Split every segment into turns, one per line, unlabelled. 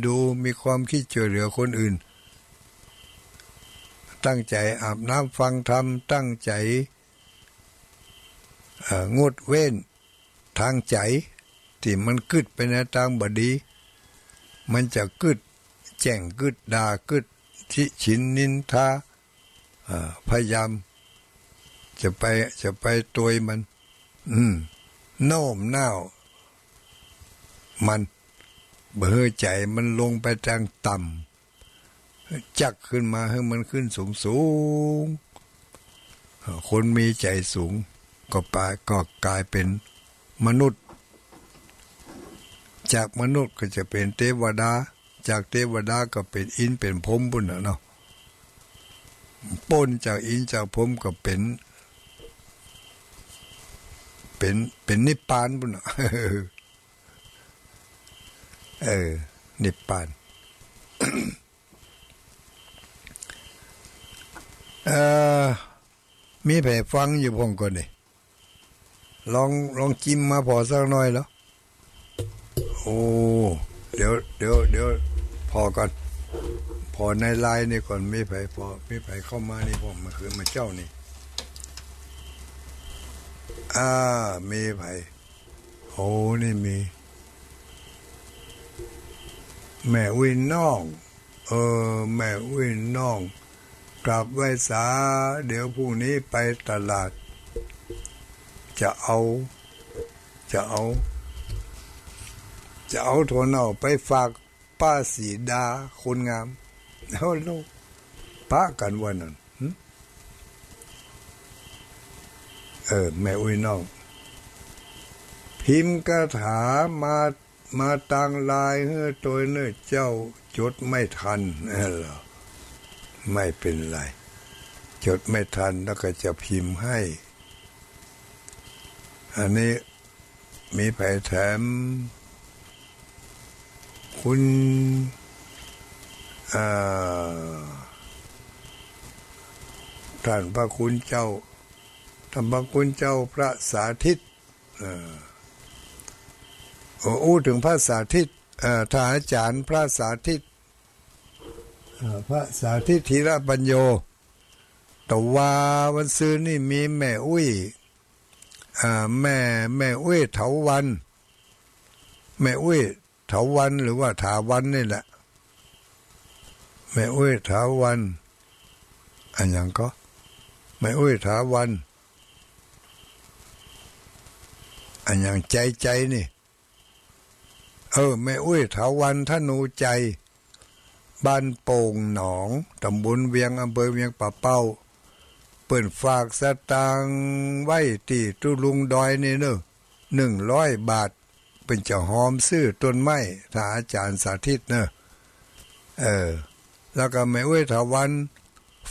ดูมีความคิดช่วยเหลือคนอื่นตั้งใจอาบน้ำฟังธรรมตั้งใจงดเว้นทางใจที่มันกึดไปในทางบดีมันจะกึดแจ้งกึดด่ากึดทิฉินนินทาพยายามจะไปตัวมันโน้มน้าวมันเบื่อใจมันลงไปทางต่ำจักขึ้นมาให้มันขึ้นสูงคนมีใจสูงก็กลายเป็นมนุษย์จากมนุษย์ก็จะเป็นเทวดาจากเทวดาก็เป็นอินเป็นพรหมบุญเนาะป้นจากอินจากพรหมก็เป็นนิพพานบุญนิพพานมีแผ่ฟังอยู่พงก่อนนี่ลองจิ้มมาพอสักหน่อยแล้วโอ้เดี๋ยวพอก่อนพอในไลน์นี่ก่อนมีแผ่เข้ามานี่ผมมาคือมาเจ้านี่มีไผ่โอ้นี่มีแม่วินน้องแม่วินน้องกลับไว้สาเดี๋ยวพรุ่งนี้ไปตลาดจะเอาถั่วเน่าไปฝากป้าสีดาคนงามแล้วลูกป้ากันวันนั้นแม่อุ้ยน้องพิมพ์คาถามาตังลายเฮ้อตัวเนื้อเจ้าจดไม่ทันเหรอไม่เป็นไรจดไม่ทันแล้วก็จะพิมพ์ให้อันนี้มีแผ่แถมคุณท่านพระคุณเจ้าท่านพระคุณเจ้าพระสาธิตถึงพระสาธิตท่านอาจารย์พระสาธิตพระสาธิตธีระปัญโยแต่ว่าวันซื้อนี่มีแม่อุ้ยแม่อุ้ยเถาวันแม่อุ้ยเถาวันหรือว่าถาวันนี่แหละแม่อุ้ยถาวันอันยังก็แม่อุ้ยถาวันอันยังใจนี่แม่อุ้ยถาวันธนูใจบ้านโป่งหนองตำบลเวียงอำเภอเวียงป่าเป้าเปิ่นฝากสตางค์ไว้ที่ตุลุงดอยนี่เนอะ100 บาทเป็นจะหอมซื้อต้นไม้ถ้าอาจารย์สาธิตเนอะแล้วก็แม่อุ้ยถาวัน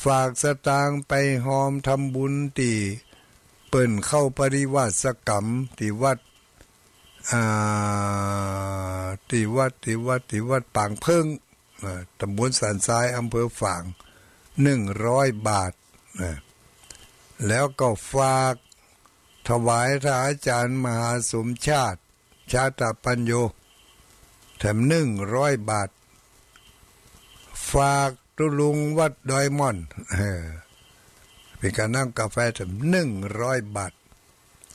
ฝากสตางค์ไปหอมทำบุญที่เปิ่นเข้าปริวาสกรรมที่วัดปางเพิ่งตำบลสันทรายอำเภอฝาง100 บาทแล้วก็ฝากถวายท่านอาจารย์มหาสมชาติชาตปัญโยแถม100 บาทฝากตุลุงวัดดอยม่อนเป็นการนั่งกาแฟแถม100 บาท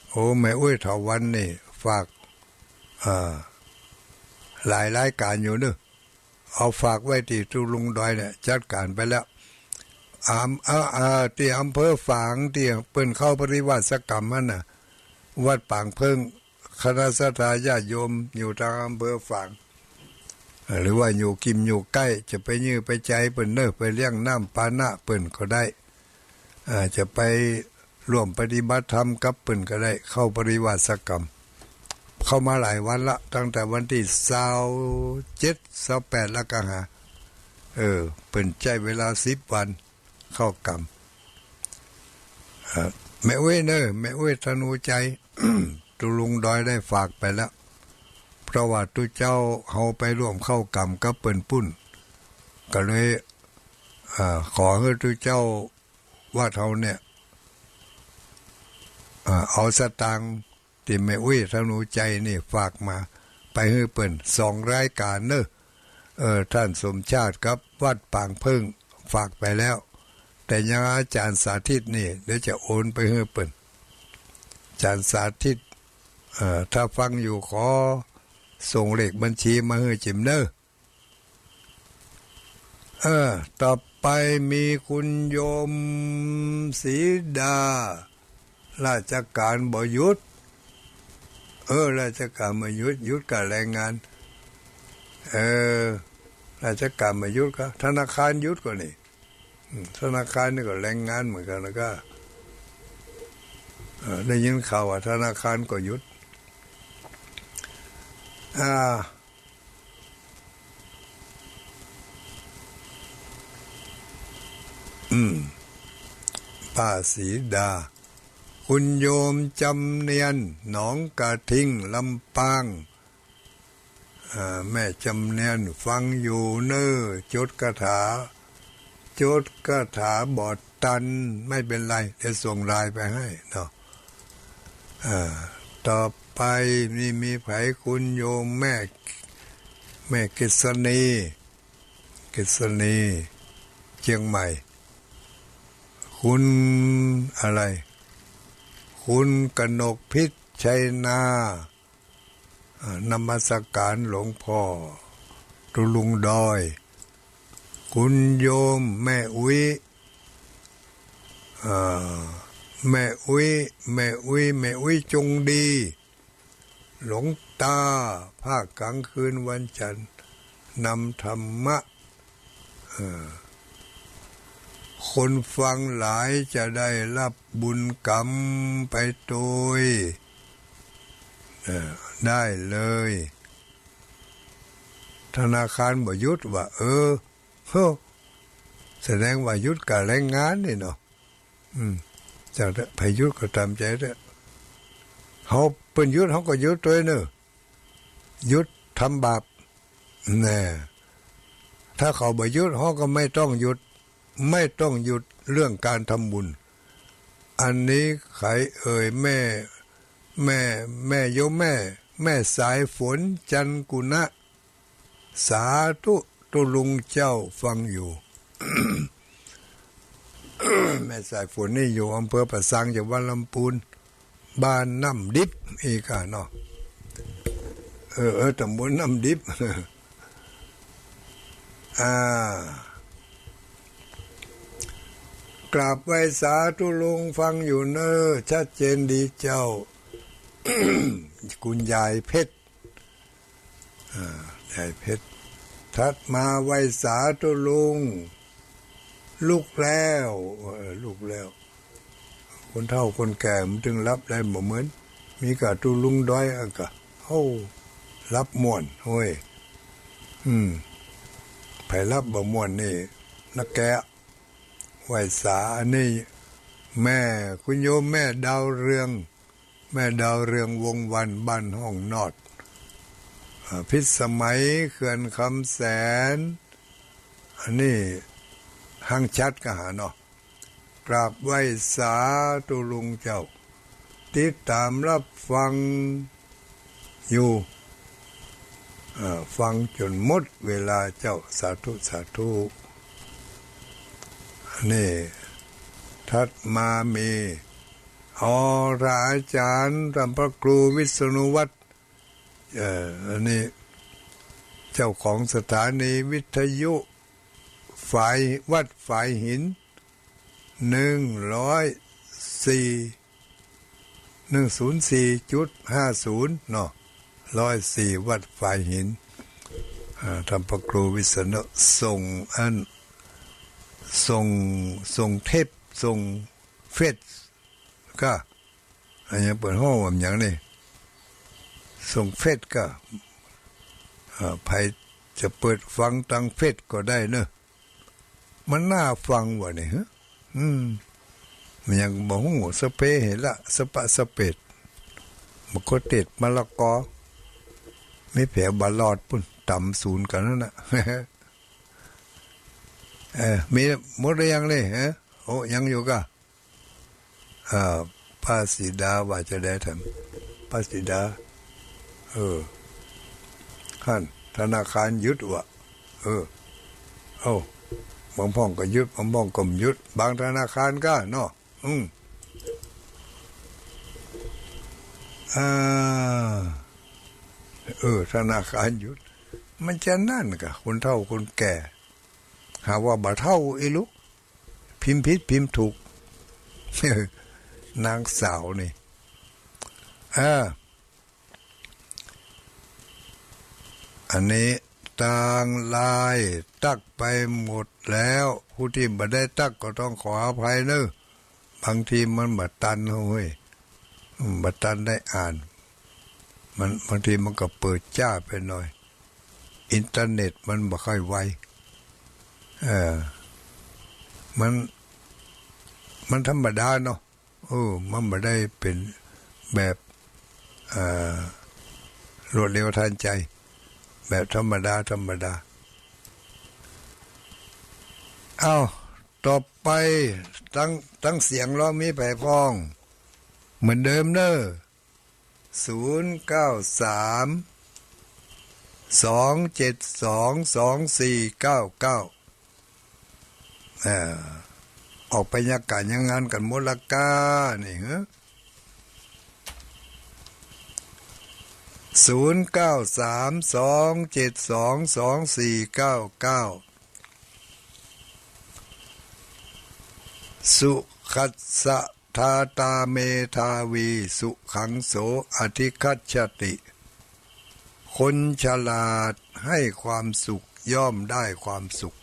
โอ้แม่อุ้ยเถาวันนี่ฝากหลายรายการอยู่เนอะเอาฝากไว้ที่ตุลุงดอยเนี่ยจัดการไปแล้วที่อำเภอฝางที่เปิ้นเข้าปริวาสกรรมนั่นน่ะวัดปางเพิ่งคณะสัตยาโยมอยู่ทางอำเภอฝางหรือว่าอยู่กิมอยู่ใกล้จะไปยื้อไปใจเปิ้นเนอะไปเลี้ยงน้ำปานะเปิ้นก็ได้จะไปร่วมปฏิบัติธรรมกับเปิ้นก็ได้เข้าปริวาสกรรมเข้ามาหลายวันละตั้งแต่วันที่27 28แล้วก็หาเปิ้นใจเวลา10 วันเข้ากรรมแม่เว้ยเนอะแม่เว้ยธนูใจตุลุงดอยได้ฝากไปแล้วเพราะว่าตุเจ้าเฮาไปร่วมเข้ากรรมกับเปิ้นปุ้นก็เลยขอให้ตุเจ้าว่าเฮาเนี่ยเอาสตางค์ที่แม่เว้ยธนูใจนี่ฝากมาไปให้เปิ้น2 รายการเนอะ ท่านสมชาติครับวัดปางพึ่งฝากไปแล้วแต่ยังอาจารย์สาธิตนี่เดี๋ยวจะโอนไปให้เปิ่นอาจารย์สาธิตถ้าฟังอยู่ขอส่งเลขบัญชีมาให้จิมเนอร์ต่อไปมีคุณโยมศรีดาราชการบ่หยุดราชการมาหยุดกับแรงงานราชการมาหยุดก็ธนาคารหยุดก็นี่ธนาคารนี่ก็แรงงานเหมือนกันแล้วก็ได้ยินข่าวว่าธนาคารก็หยุดป้าศรีดาคุณโยมจำเนียนหนองกระทิงลำปางแม่จำเนียนฟังอยู่เน้อจดคาถาบอดตันไม่เป็นไรเดี๋ยวส่งไลน์ไปให้เนาะต่อไปนี่มีไผคุณโยมแม่กฤษณีเชียงใหม่คุณอะไรคุณกนกพิษชัยนานมัสการหลวงพ่อตุลุงดอยคุณโยมแม่อุ้ยแม่อุ้ยจงดีหลวงตาภาคกลางคืนวันจันทร์นำธรรมะคนฟังหลายจะได้รับบุญกรรมไปโดยได้เลยธนาคารบ่หยุดว่าแสดงว่าหยุดกับแรงงานนี่เนาะจากพายุก็ตามใจเด้อเขาเป็นหยุดเขาก็หยุดตัวเนอะหยุดทำบาปแน่ถ้าเขาบ่หยุดเขาก็ไม่ต้องหยุดเรื่องการทำบุญอันนี้ใครแม่โยมแม่สายฝนจันกุณะสาธุตุลุงเจ้าฟังอยู่ แม่สายฝนนี่อยู่อำเภอประสังจังหวัดลำพูนบ้านน้ำดิบอีกเนาะตำบลน้ำดิบ กราบไหว้สาธุลุงฟังอยู่เนอชัดเจนดีเจ้า คุณยายเพชรยายเพชรทัดมาไหว้สาธุลุงลูกแล้วคนเฒ่าคนแก่มันจึงรับได้บ่เหมือนมีกะตุลุงด้อยก็รับม่วนโอ้ยไผรับบ่ม่วนนี่นักแกะไหว้สาอันนี้แม่คุณโยมแม่ดาวเรืองวงวันบ้านห้องนอดพิษสมัยเขื่อนคำแสนอันนี้หังชัดก็หาเนาะกราบไหว้สาธุลุงเจ้าติดตามรับฟังอยู่ฟังจนหมดเวลาเจ้าสาธุนี่ทัดมามีราอาจารย์รำพระครูวิษณุวัฒน์อันนี้เจ้าของสถานีวิทยุฝ่ายวัดฝ่ายหิน104.50เนาะ104วัดฝ่ายหินทำพระครูวิษณุส่งเทปส่งเฟซก็อันนี้เปิดห้องแบบอย่างนี้ส่งเฟซก็ใครจะเปิดฟังทางเฟซก็ได้เนอะมันน่าฟังว่ะนี่ฮะมันยังบ่ฮู้สเปเห็นละสปะสเปดมะกเตดมะละกอไม่แผลบาลอดปุ่นต่ำศูนย์กันนั่นน่ะ มีหมดหรือยังเลยฮะโอ้ยังอยู่ก็ป้าสีดาว่าจะได้ทำป้าสีดาขั้นธนาคารยึดวะ เอ้าบางพ่องก็ยึดบางพ่องก็ยึดบางธนาคารก็เนาะอ่าธนาคารยึดมันจะนั่นกะคนเฒ่าคนแก่หาว่าบ่เฒ่าอีลูกพิมพ์ผิดพิมพ์ถูกนางสาวนี่อันนี้ต่างลายตักไปหมดแล้วผู้ที่บ่ได้ตักก็ต้องขออภัยเนอะบางทีมันบ่ตันเฮ้ยบ่ตันได้อ่านมันบางทีมันก็เปิดจ้าไปหน่อยอินเทอร์เน็ตมันบ่ค่อยไวมันธรรมดาเนาะมันบ่ได้เป็นแบบรวดเร็วทันใจแบบธรรมดาต่อไปตั้งเสียงร้องมีแผ่พองเหมือนเดิมเนอะ093 272 2499ออกไปยักการยังงานกันมลกานี่ฮะ093 272 2499สุขัสสะทาตาเมทาวีสุขังโสอธิคัจฉติคนฉลาดให้ความสุขย่อมได้ความสุข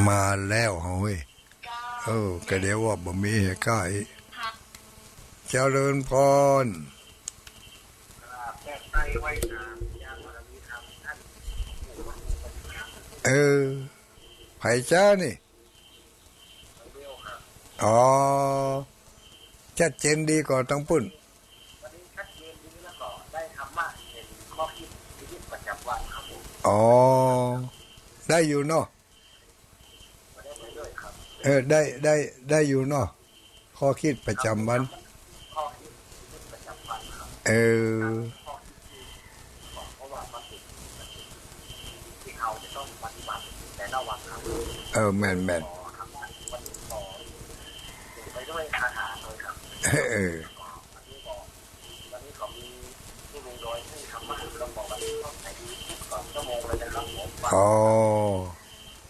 มาแล้วเฮ้ยก็เดี๋ยวว่าบ่มีให้ใกล้เจริญพรไผ่เจ้านี่ชัดเจนดีกว่าตั้งปุ่นวันนี้ชัดเจนดีแล้วก็ได้ธรรมะเป็นข้อคิดชีวิตประจำวันครับผมได้อยู่เนาะได้อยู่เนาะข้อคิดประจำวันข้อคิดชีวิตประจำวันครับเพราะว่ามันเป็นที่เราจะต้องปฏิบัติแต่ละวันครับแม่นไปด้วยคาถาเลยครับวันนี้เขามีที่ลุงดอยให้ธรรมะเราบอกว่าต้องใช้ทุก2 ชั่วโมงเลยนะครับผม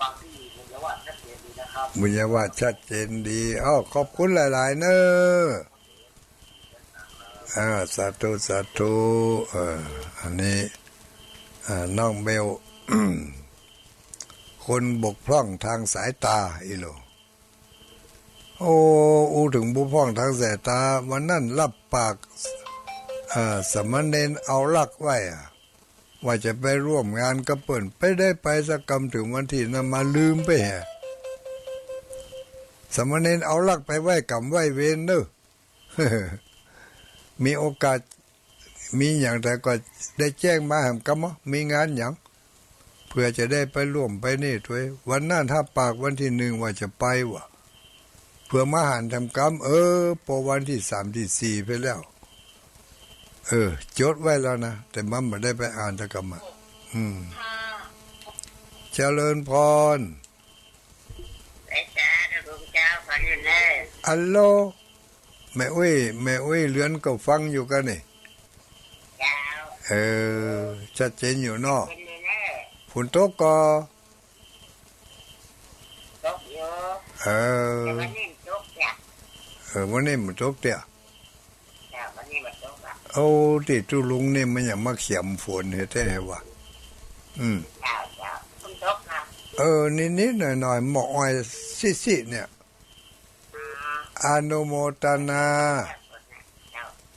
บางที่บุญญาวาสชัดเจนดีนะครับบุญญาวาสชัดเจนดีขอบคุณหลายๆเนอะสาธุอันนี้น้องเบลคนบกพร่องทางสายตาอีโลถึงบุพร่องทางสายตาวันนั้นรับปากสมณเณรเอาลักไว้ว่าจะไปร่วมงานกับเปิ้นไปได้ไปสักกรรมถึงวันที่นั้นมาลืมไปแฮะสมณเณรเอาลักไปไว้กรรมไว้เวรเด้อ มีโอกาสมีอย่างแต่ก็ได้แจ้งมาแห่งกรรมมีงานอย่างเพื่อจะได้ไปร่วมไปนี่ด้วยวันนั้นถ้าปากวันที่1ว่าจะไปวะเพื่อมาหารทำกรรมพอวันที่3ที่4ไปแล้วจดไว้แล้วนะแต่มันไม่ได้ไปอ่านตะกรรมเจริญพรอัลโหลแม่อุ้ยเรือนก็ฟังอยู่กันนี่ชัดเจนอยู่เนาะฝนตกก็วันนี้มันตกเตี้ยที่ตุลุงนี่มันอย่างมาเขียมฝนเฮ็ดได้วะนิดๆหน่อยๆหมออ้อยซิๆเนี่ยอนุโมทนา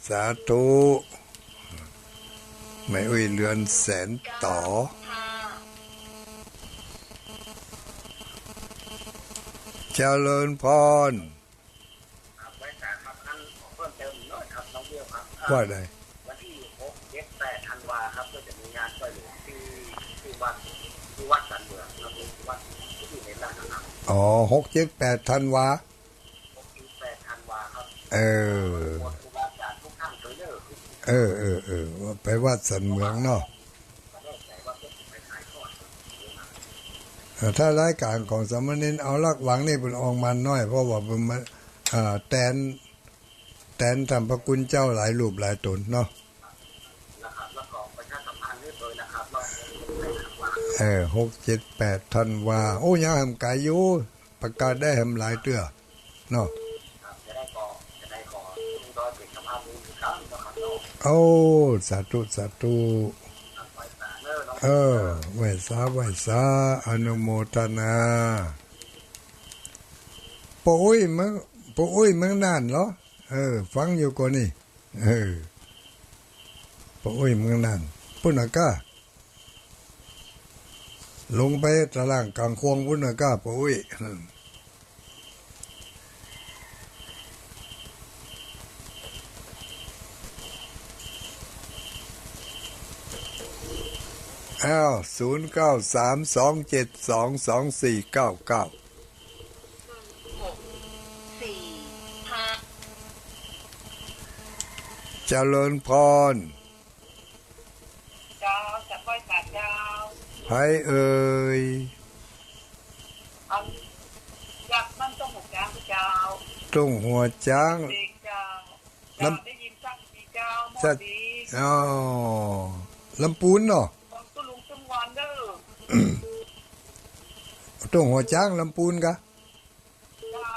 สาธุแม่อุ้ยเรือนแสนต่อเจริญพรว่าไดวันที่6 7 8ธันวาครับก็จะมีงานช่วยเหลือที่วัดสันเมืองครับวัดที่อยู่ในร้านนะครับ6 7 8ธันวาครับครูบาอาจารย์ทุกท่านช่วยเหลือไปวัดสันเมืองเนาะ ถ้ารายการของสามเณรเอาลักหวังนี่เป็นออกมาน้อยเพราะว่าเป็นมาแตนทำพระคุณเจ้าหลายรูปหลายตนเนาะ
นะครับแล้วก็ประชาสัมพันธ์เรียบร้อยนะครับเราในทางว่า
6 7 8 ธันวาโอ้ยังทำกายอยู่ประกาศได้ทำหลายเตื้อเนาะ
จะได้ก่อซึ่งก็เป็นสภาพนี้อีกครั้งนะครับเนาะ
โอ้สาธุสาธุ
ไปศาลเนอะเนาะ
ไหว้สาอนุโมทนาปู่อุ้ยมึงนั่นเหรอฟังอยู่ก่อนนี่ปู่อุ้ยมึงนั่นปุ่นอากาลงไปตารางกลางควงปุ่นอากาปู่อุ้ย0932722499เจริญพร
เจ้าจะค่อยตัดเจ้า
ไผเอ่ย
อยากมันต้องหัวจ้างเจ้า
ตุ้งหัวจ้าง
เจ้าได้ยินสักปีเจ้าหมดดี
ลำปูนเนาะ
ตุ้ลุงตุ้งวันเด้
อตุ้งหัวจ้างลำปูนกะ
เจ้า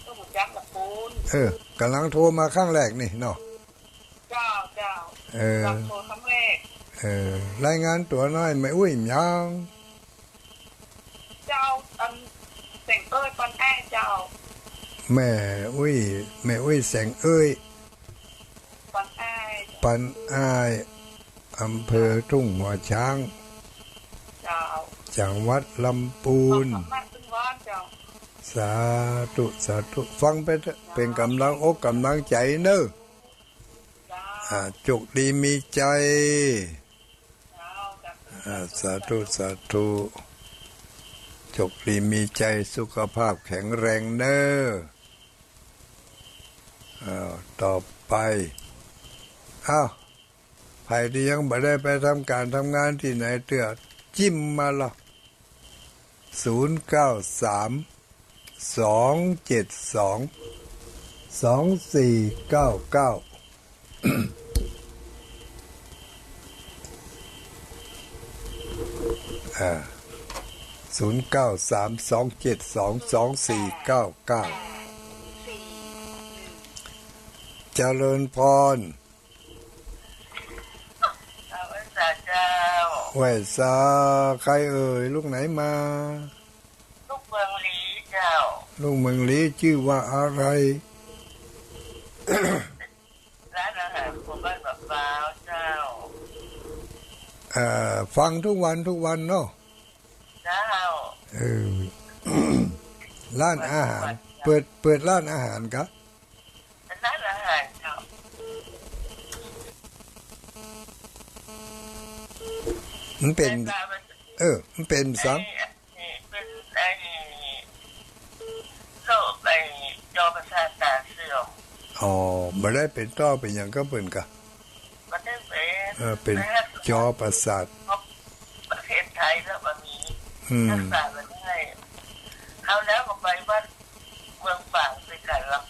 ตุ้งหัวจ้างลำปูน
กำลังโทรมาครั้งแรกนี่เนาะ
เจ้ารับโทรครั้งแรก
รายงานตัวน้อยไม่อุ้ยยัง
เจ้าแสงเอ้ยปันแอ้เจ้า
แม่อุ้ยแสงเอ้ยปันอ้ายอำเภอทุ่งหัวช้างจังหวัดลำพูนสาธุฟังไปเป็นกำลังอกกำลังใจเนอะจุกดีมีใจสาธุจุกดีมีใจสุขภาพแข็งแรงเนอะต่อไปใครที่ยังไม่ได้ไปทำการทำงานที่ไหนเตือจิ้มมาละ0932722499เจริญพรไหว้สาใครเอ่ยลูกไหนมา
ลูกเมืองลีเจ้า
ลูกเมืองลีชื่อว่าอะไร
ร้านอาหารของบ้านมะพร้าวเจ้า
ฟังทุกวันเนาะ
เจ้า
ร้านอาหารเปิดร้านอาหารครับ
ร้านอาหารเจ้า
มันเป็นมันเป็นสัง
เป็นโรคจอประสาทตาเสื่อม
ไม่ได้เป็นต้อเป็นอย่างก็เป็นกะ
มันได้
เป็นจอประสาท
ประเทศไทยแล้วมันมีรักษามันได้เอาแล้วก็ไปวัดเมืองฝางไปกันแล้ว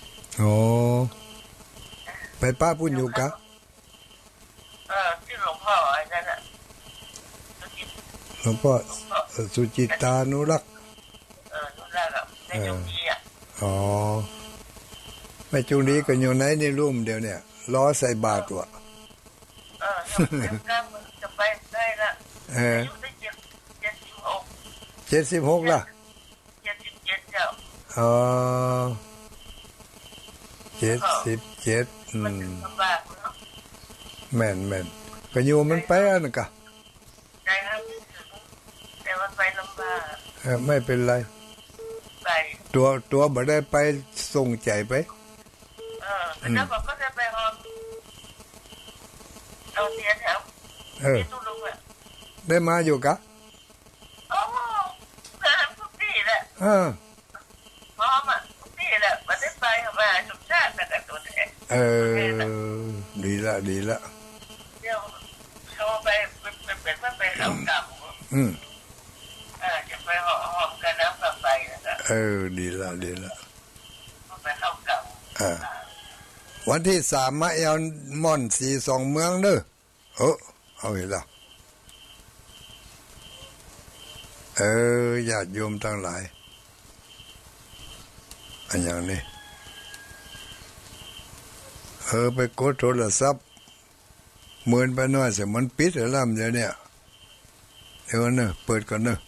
ไปป้าพูดอยู่กะ
ที่หลวงพ่อไอ้นั่นน่ะ
หลวงพ่อสุจิตานุรักษ์
นุรักษ์ในยงดี
แม่จุลีก็อยู่ไหนในร่มเดียวเนี่ยล้อใส่บาตรวะ
จะไปได้ละอายุได้
76ล่ะ
77เจ้า
77
มันลำบากเนาะ
แม่นก็อยู่มันไปอ่ะนะกะ
ใจครับแต่มันไปลำบาก
ไม่เป็นไร
ไป
ตัวบ่ได้ไปส่งใจไป
แล้วผมก็จะไปหอมเอาเตียนแถวที่ตู้ลุงอ่ะ
ได้มาอยู่กะ
ทุกที่แหละหอมทุกที่แหละมันได้ไปมาสุขชาติแต่ตัวแทน
ดีละ
เดี๋ยวเขาไปเป็นว่าไปเอากลับ
ดีละ
ไปเข้ากลับ
วันที่3มาแอลม่อน42เมืองเด้อเอาอีกแล้วญาติโยมทั้งหลายอันอย่างนี้ไปกดโทรศัพท์เหมือนไปหน่อยเสียมันปิดแล้วเดี๋ยวเนี่ยเดี๋ยวเนอะเปิดก่อนเนอะ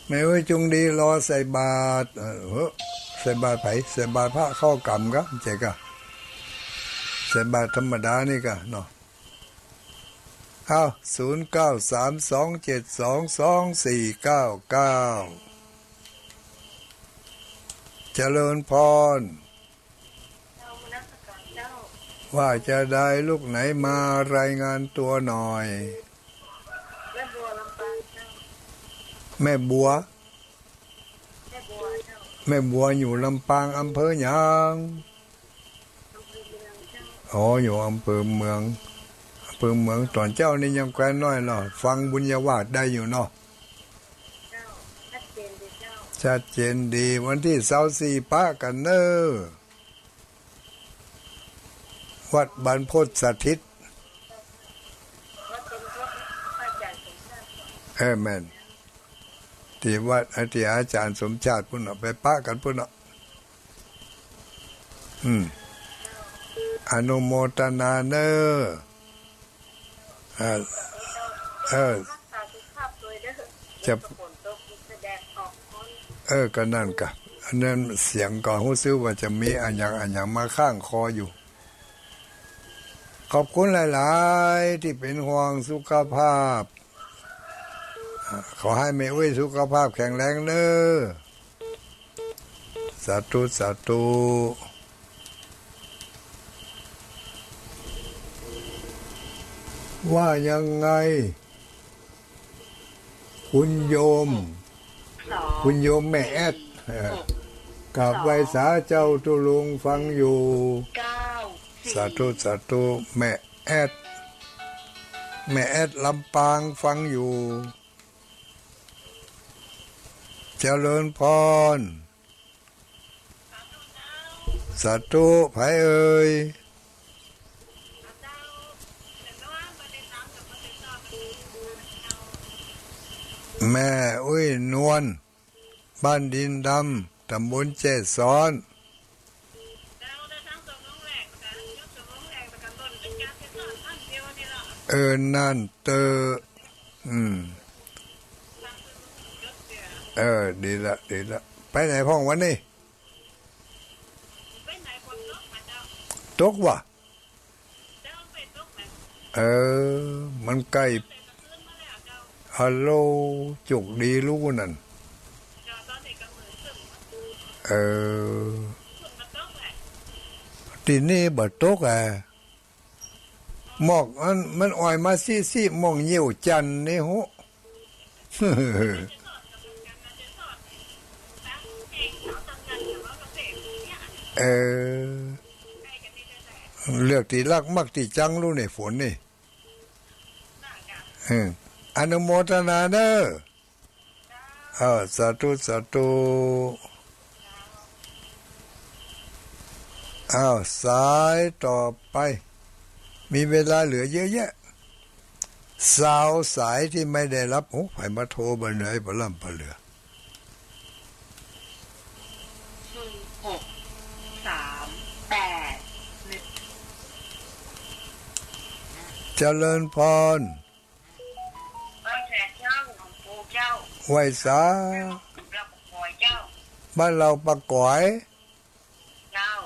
ไม่ไว้จงดีรอใส่บาตรใส่บาตรไผใส่บาตรพระเข้ากรรมครับเจ๊กะใส่บาตรธรรมดานี่กะเนาะ0932722499เจริญพรว่าจะได้ลูกไหนมารายงานตัวหน่อยแม่บัวอยู่ลำปางอำเภอหยังอยู่อำเภอเมืองตอนเจ้านี่ยังแคว้นน้อยเนาะฟังบุญญาวาสได้อยู่เนาะชัดเจนดีวันที่24ปะกันเนอวัดบรรพตสถิตแม่นที่วัดอาจารย์สมชาติพุ่นไปปะกันพุ่นอนุโมทนาเนอจะก็นั่นกะอันนั้นเสียงก่อนหูซื้อว่าจะมีอันอย่างมาข้างคออยู่ขอบคุณหลายๆที่เป็นห่วงสุขภาพขอให้แม่อุ้ยสุขภาพแข็งแรงเนอสาธุว่ายังไงคุณโยมแม่แอดกับไวสาเจ้าตุลุงฟังอยู่สาธุแม่แอดลำปางฟังอยู่เจริญพรสาธุไผเอ่ยแม่อุ้ยนวลบ้านดินดำตำบลเจซ้อนนั่นดีละไปไหนพ่องวันนี้ตกวะมันใกล้ฮัลโหลจุกดีรู้นั่นที่นี่บ่ตกหมอกมันอ่อยมาซี่มองเหี่ยวจันนี่โหเลือกที่รักมักที่จังรู้ในฝนนี่อนุโมทนาเด้อสาธุสายต่อไปมีเวลาเหลือเยอะแยะสายที่ไม่ได้รับไผมาโทรบ่เหนื่อยบ่ล่ำบ่เหลือเจริญพรไหวสาบ้านเราปะก๋อย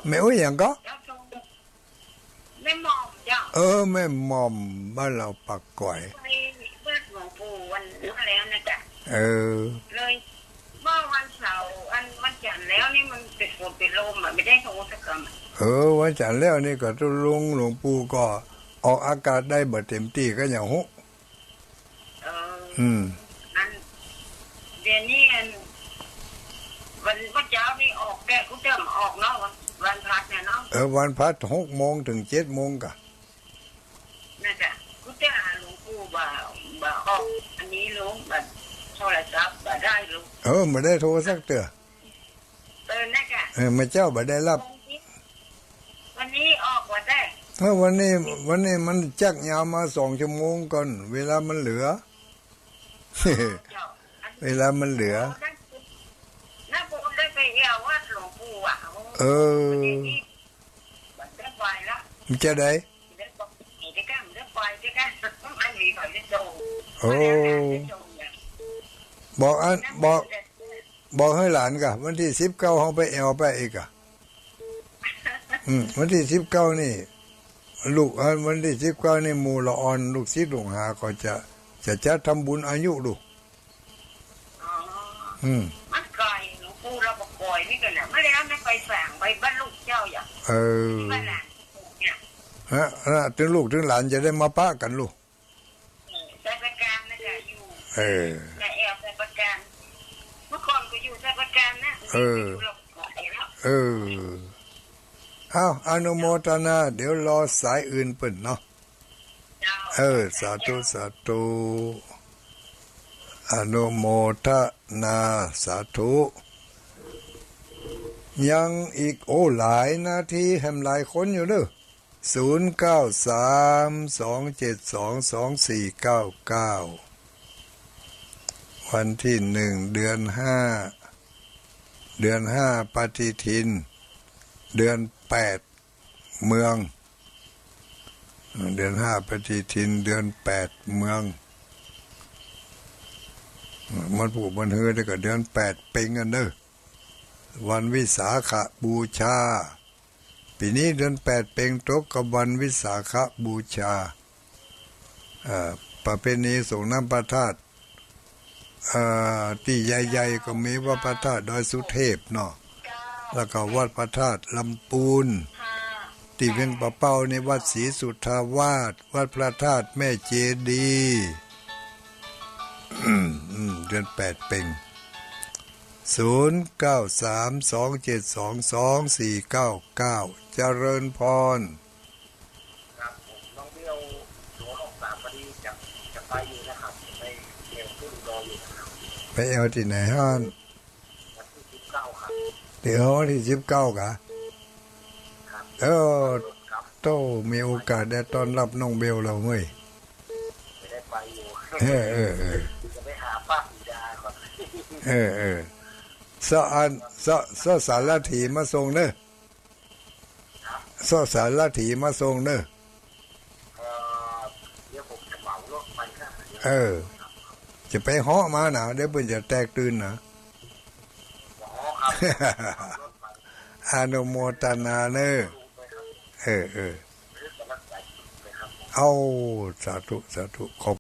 ไม่อุ้ยอย่างก็
แม่หม่อมเจ้า
แม่หม่อมบ้านเราปะก๋อย
เมื่อหลวงปู่วันแล้วนะจ๊ะเลยเมื่อวันเสาร์วันจันทร์แล้วนี่มันเป็นฝนเป็นลมไม่ได้โทรสักคำ
วันจันทร์แล้วนี่ก็ตุลุงหลวงปู่ก็ออกอากาศได้บ่เต็มที่ก็อย่างหุ
เดี๋ยวนี้วันเจ้านี่ออกแกกูเติมออกเนาะวันพัดเนี่ยเนาะ
วันพัด6 โมงถึง7 โมงกะ
น่าจะกูจะหลวงปู่บ่าออกอันนี้ลงแบบ โทรศัพท์บ่ได้ลูก
ไม่ได้โทรสักเตือ
นะกะ
มาเจ้าบ่ได้รับ
วันนี้ออกวันได้
วันนี้มันจักยาวมา2 ชั่วโมงก่อนเวลามันเหลือ เวลามันเหลือ
น้าปู่ได้ไปเอววัดหลวงปู่อ่ะมันได้ไปแล้ว
มันจะได้
ได้บอกได้กันได้ไปได้กันอันนี้เขาได้โต
บอกให้หลานกะวันที่19เฮาไปแอวไปอีกอ่ะวันที่19นี่ลูกวันที่19นี่หมู่ละอ่อนลูกศิษย์ลูกหาก็จะทำบุญอายุลูก
มันไกลหลวงปู่เราบอกก่อยนี่กันแหละเมื่อแล้วไม่ไปสั่งไปบ้านลูกเจ้าอย่างบ้านหลานเนี่ย
ถึงลูกถึงหลานจะได้มาปะกันลูก
ใช้ประการนะจ๊ะอยู่แต่แอบใช้ประการเมื่อก่อนก็อยู่ใช้ประการนะ
อนุโมทนาเดี๋ยวรอสายอื่นเปิ่นเนาะสาธุอนุโมทนาสาธุยังอีกหลายนาทีแหมหลายคนอยู่เด้อ0932722499วันที่1เดือน5ปฏิทินเดือน8เมืองเดือน5ปฏิทินเดือน8เมืองมันผูกมันเฮือได้ก็เดือน8เป็งกันเด้อวันวิสาขบูชาปีนี้เดือน8เป็งตกกับวันวิสาขบูชาประเพณีส่งน้ำพระธาตุที่ใหญ่ๆก็มีวัดพระธาตุดอยสุเทพเนาะแล้วก็วัดพระธาตุลำปูนที่เวียงปะเป้าในวัดศรีสุทธาวาสวัดพระธาตุแม่เจดีย์เดือน8เป็ง0932722499เจริญพร
ครับผมน้องเบี้ยวตัวออกสามพอดีจะไปอยู่นะครับไปเอวขึ้นรออยู่นะครับ
ไปเอวที่ไหนฮะ
วันที่19ครับ
เดี๋ยววันที่19กะโตมีโอกาสได้ต้อนรับน้องเบลเราเว้ย
ไม่ได้ไปอยู่จะไปหาป้าสีดาก่อน
สารถีมาส่งเด้อสารถีมาส่งเด้อ
เดี๋ยวผมจะเหมารถไปค่ะ
จะไปเหาะมาหนาเดี๋ยวเพิ่นจะแตกตื่นนะอนุโมทนาเด้อเอาสาธุขอบ